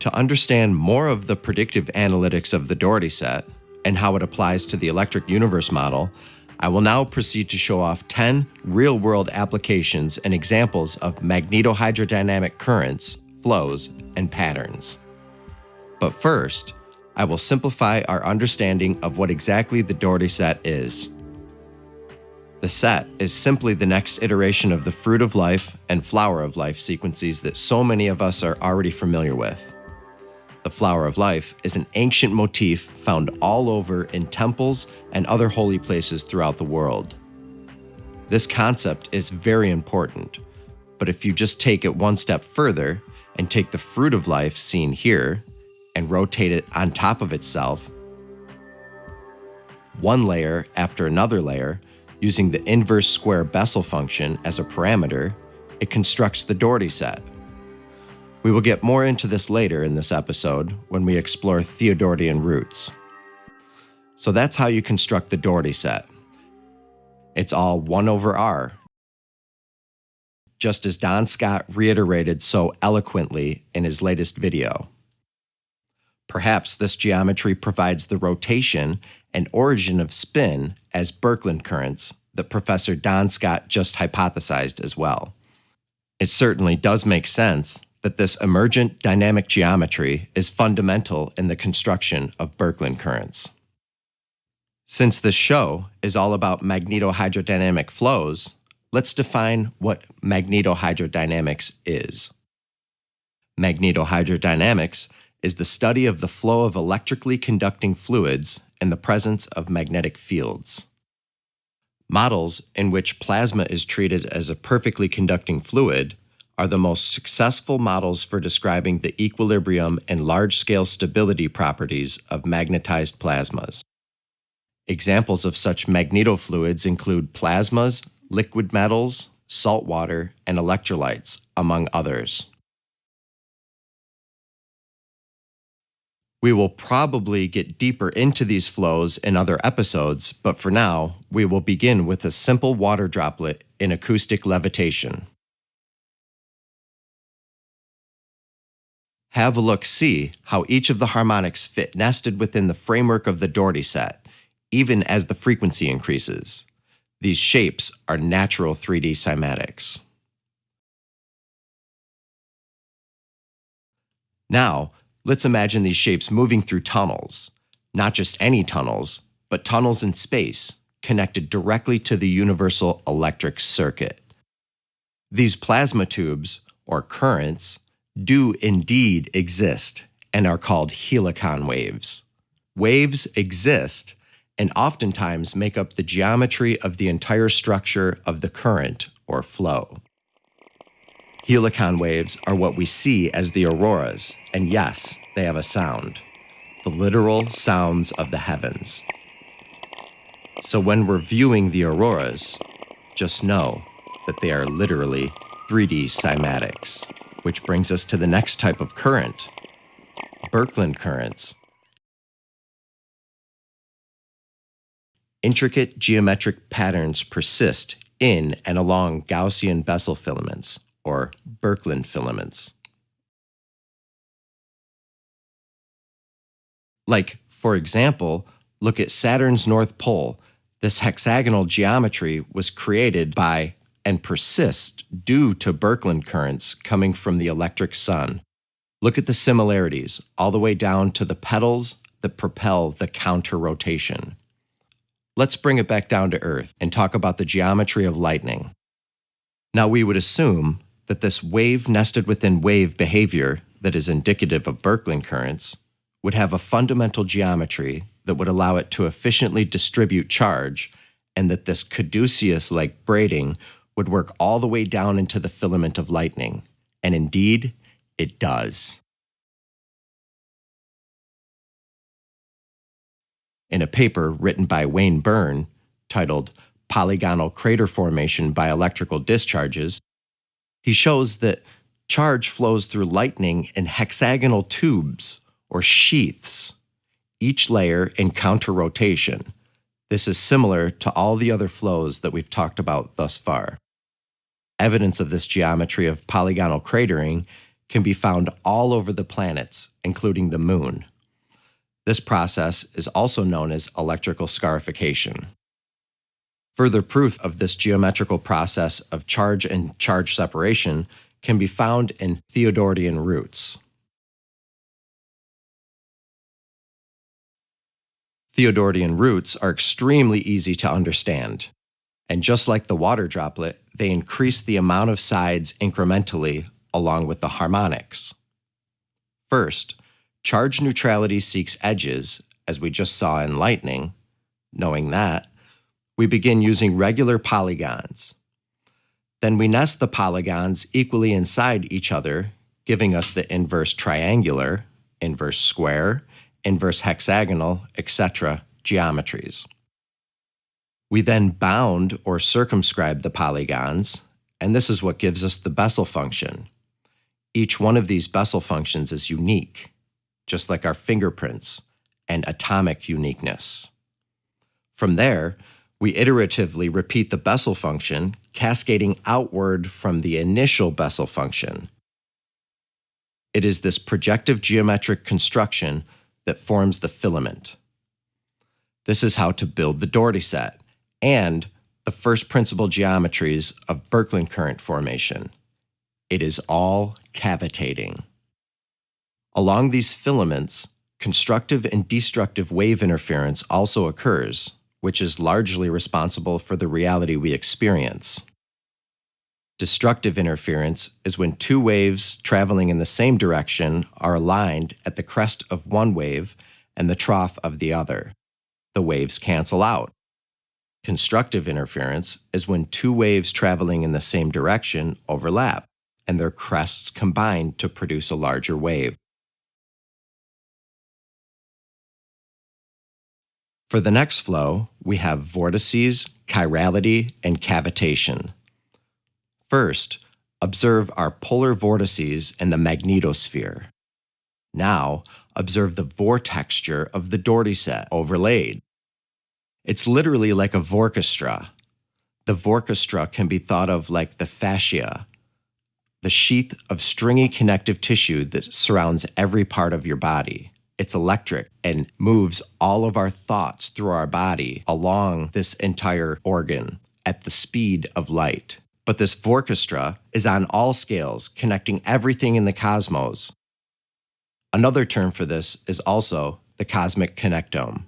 To understand more of the predictive analytics of the Doherty set and how it applies to the electric universe model, I will now proceed to show off 10 real-world applications and examples of magnetohydrodynamic currents, flows, and patterns. But first, I will simplify our understanding of what exactly the Doherty set is. The set is simply the next iteration of the fruit of life and flower of life sequences that so many of us are already familiar with. The flower of life is an ancient motif found all over in temples and other holy places throughout the world. This concept is very important, but if you just take it one step further and take the fruit of life seen here and rotate it on top of itself, one layer after another layer, using the inverse square Bessel function as a parameter, it constructs the Doherty set. We will get more into this later in this episode when we explore Theodoretian roots. So that's how you construct the Doherty set. It's all 1 over r, just as Don Scott reiterated so eloquently in his latest video. Perhaps this geometry provides the rotation and origin of spin as Birkeland currents that Professor Don Scott just hypothesized as well. It certainly does make sense that this emergent dynamic geometry is fundamental in the construction of Birkeland currents. Since this show is all about magnetohydrodynamic flows, let's define what magnetohydrodynamics is. Magnetohydrodynamics is the study of the flow of electrically conducting fluids in the presence of magnetic fields. Models in which plasma is treated as a perfectly conducting fluid are the most successful models for describing the equilibrium and large-scale stability properties of magnetized plasmas. Examples of such magnetofluids include plasmas, liquid metals, salt water, and electrolytes, among others. We will probably get deeper into these flows in other episodes, but for now, we will begin with a simple water droplet in acoustic levitation. Have a look-see how each of the harmonics fit nested within the framework of the Doherty set, even as the frequency increases. These shapes are natural 3D cymatics. Now, let's imagine these shapes moving through tunnels. Not just any tunnels, but tunnels in space, connected directly to the universal electric circuit. These plasma tubes, or currents, do indeed exist and are called helicon waves. Waves exist and oftentimes make up the geometry of the entire structure of the current or flow. Helicon waves are what we see as the auroras, and yes, they have a sound, the literal sounds of the heavens. So when we're viewing the auroras, just know that they are literally 3D cymatics, which brings us to the next type of current, Birkeland currents. Intricate geometric patterns persist in and along Gaussian Bessel filaments, or Birkeland filaments. Like, for example, look at Saturn's North Pole. This hexagonal geometry was created by and persists due to Birkeland currents coming from the electric sun. Look at the similarities, all the way down to the petals that propel the counter-rotation. Let's bring it back down to Earth and talk about the geometry of lightning. Now, we would assume that this wave nested within wave behavior that is indicative of Birkeland currents would have a fundamental geometry that would allow it to efficiently distribute charge, and that this caduceus-like braiding would work all the way down into the filament of lightning. And indeed, it does. In a paper written by Wayne Byrne, titled Polygonal Crater Formation by Electrical Discharges, he shows that charge flows through lightning in hexagonal tubes, or sheaths, each layer in counter-rotation. This is similar to all the other flows that we've talked about thus far. Evidence of this geometry of polygonal cratering can be found all over the planets, including the Moon. This process is also known as electrical scarification. Further proof of this geometrical process of charge and charge separation can be found in Theodorian roots. Theodorian roots are extremely easy to understand, and just like the water droplet, they increase the amount of sides incrementally along with the harmonics. First, charge neutrality seeks edges, as we just saw in lightning. Knowing that, we begin using regular polygons. Then we nest the polygons equally inside each other, giving us the inverse triangular, inverse square, inverse hexagonal, etc. geometries. We then bound or circumscribe the polygons, and this is what gives us the Bessel function. Each one of these Bessel functions is unique, just like our fingerprints and atomic uniqueness. From there, we iteratively repeat the Bessel function, cascading outward from the initial Bessel function. It is this projective geometric construction that forms the filament. This is how to build the Doherty set and the first principal geometries of Birkeland current formation. It is all cavitating. Along these filaments, constructive and destructive wave interference also occurs, which is largely responsible for the reality we experience. Destructive interference is when two waves traveling in the same direction are aligned at the crest of one wave and the trough of the other. The waves cancel out. Constructive interference is when two waves traveling in the same direction overlap, and their crests combine to produce a larger wave. For the next flow, we have vortices, chirality, and cavitation. First, observe our polar vortices in the magnetosphere. Now, observe the vortexture of the Doherty set overlaid. It's literally like a vorchestra. The vorchestra can be thought of like the fascia, the sheath of stringy connective tissue that surrounds every part of your body. It's electric and moves all of our thoughts through our body along this entire organ at the speed of light. But this vorchestra is on all scales, connecting everything in the cosmos. Another term for this is also the cosmic connectome.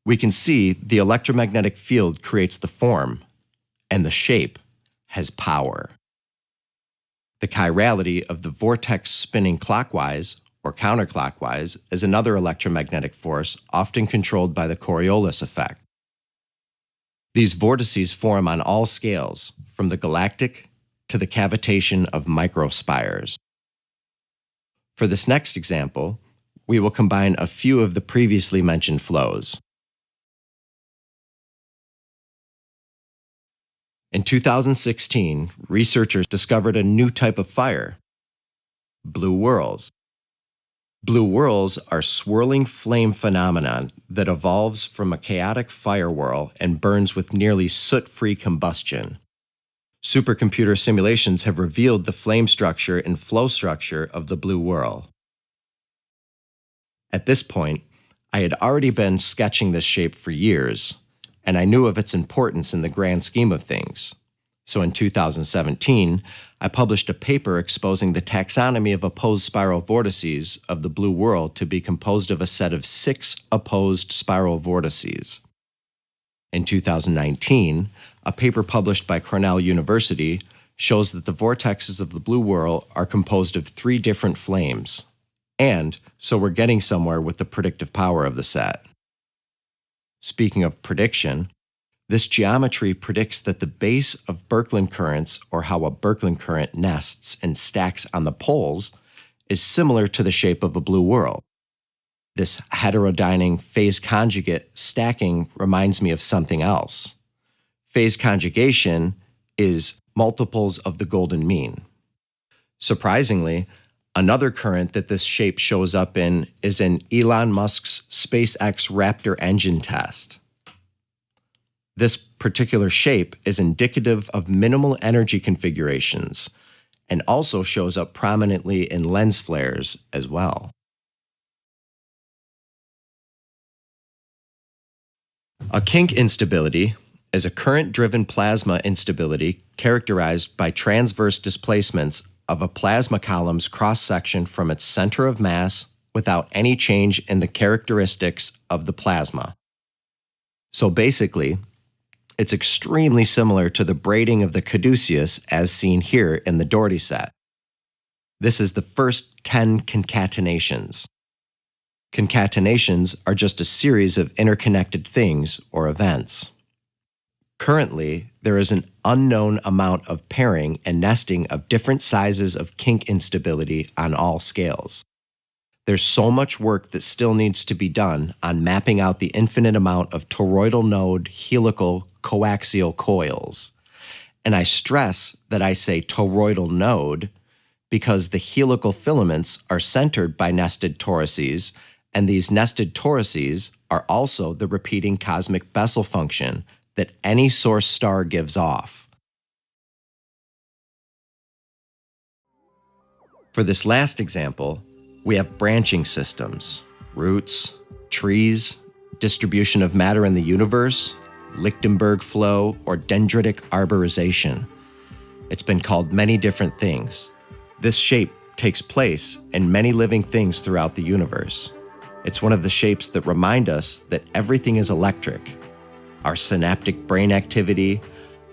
We can see the electromagnetic field creates the form, and the shape has power. The chirality of the vortex spinning clockwise or counterclockwise is another electromagnetic force often controlled by the Coriolis effect. These vortices form on all scales, from the galactic to the cavitation of microspires. For this next example, we will combine a few of the previously mentioned flows. In 2016, researchers discovered a new type of fire, blue whirls. Blue whirls are swirling flame phenomenon that evolves from a chaotic fire whirl and burns with nearly soot-free combustion. Supercomputer simulations have revealed the flame structure and flow structure of the blue whirl. At this point, I had already been sketching this shape for years, and I knew of its importance in the grand scheme of things. So in 2017, I published a paper exposing the taxonomy of opposed spiral vortices of the blue whirl to be composed of a set of 6 opposed spiral vortices. In 2019, a paper published by Cornell University shows that the vortexes of the blue whirl are composed of 3 different flames. And so we're getting somewhere with the predictive power of the set. Speaking of prediction, this geometry predicts that the base of Birkeland currents, or how a Birkeland current nests and stacks on the poles, is similar to the shape of a blue whirl. This heterodyning phase conjugate stacking reminds me of something else. Phase conjugation is multiples of the golden mean. Surprisingly, another current that this shape shows up in is in Elon Musk's SpaceX Raptor engine test. This particular shape is indicative of minimal energy configurations, and also shows up prominently in lens flares as well. A kink instability is a current-driven plasma instability characterized by transverse displacements of a plasma column's cross-section from its center of mass without any change in the characteristics of the plasma. So basically, it's extremely similar to the braiding of the caduceus as seen here in the Doherty set. This is the first 10 concatenations. Concatenations are just a series of interconnected things or events. Currently, there is an unknown amount of pairing and nesting of different sizes of kink instability on all scales. There's so much work that still needs to be done on mapping out the infinite amount of toroidal node helical coaxial coils. And I stress that I say toroidal node because the helical filaments are centered by nested torus, and these nested torus are also the repeating cosmic Bessel function that any source star gives off. For this last example, we have branching systems, roots, trees, distribution of matter in the universe, Lichtenberg flow, or dendritic arborization. It's been called many different things. This shape takes place in many living things throughout the universe. It's one of the shapes that remind us that everything is electric. Our synaptic brain activity,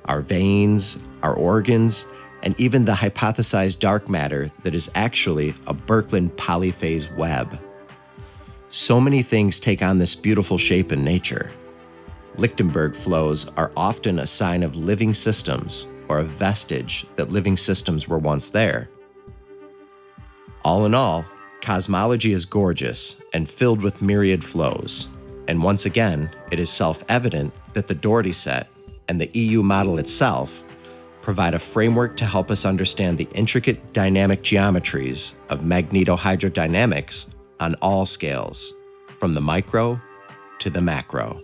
our veins, our organs, and even the hypothesized dark matter that is actually a Birkeland polyphase web. So many things take on this beautiful shape in nature. Lichtenberg flows are often a sign of living systems or a vestige that living systems were once there. All in all, cosmology is gorgeous and filled with myriad flows. And once again, it is self-evident that the Doherty set and the EU model itself provide a framework to help us understand the intricate dynamic geometries of magnetohydrodynamics on all scales, from the micro to the macro.